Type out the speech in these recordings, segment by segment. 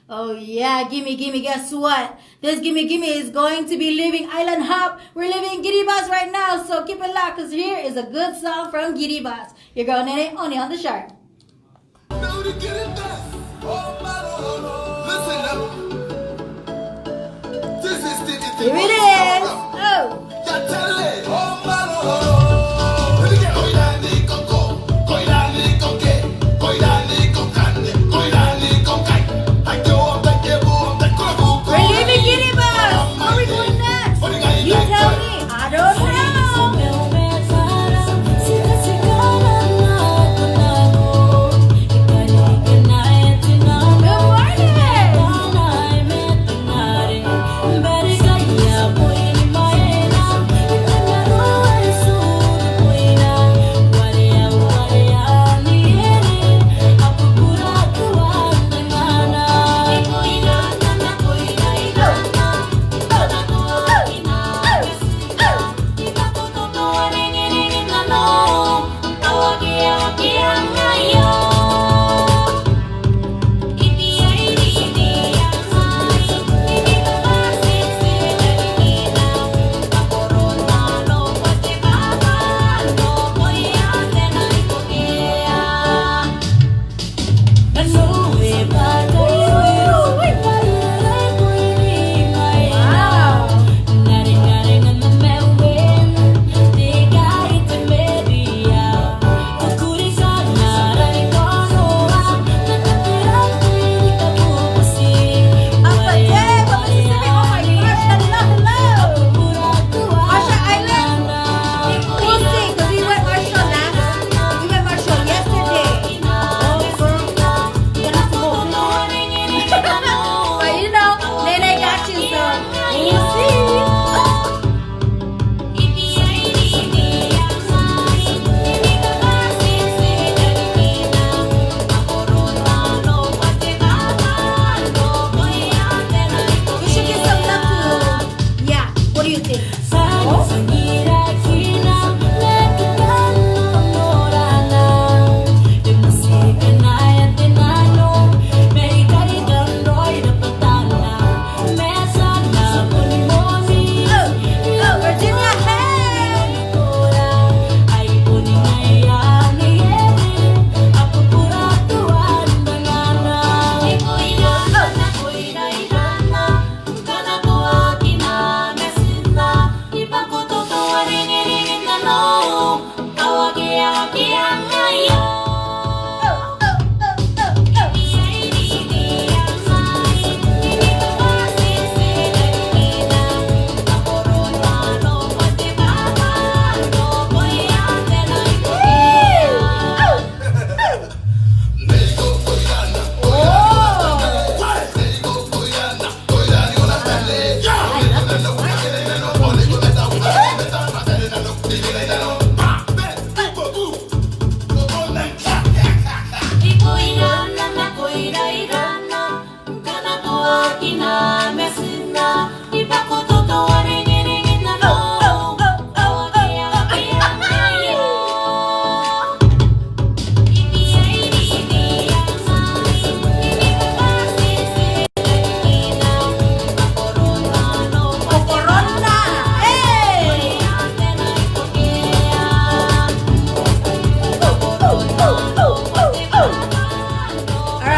Oh yeah, gimme, gimme, guess what? This gimme, gimme is going to be leaving Island Hop. We're leaving Giddy Bus right now, so keep it locked, because here is a good song from Giddy Bus. Your girl Nene, only on the sharp. Here it is. Oh.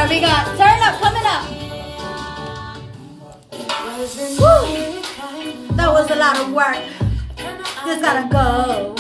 We got Turn Up coming up. Woo! That was a lot of work. Just gotta go.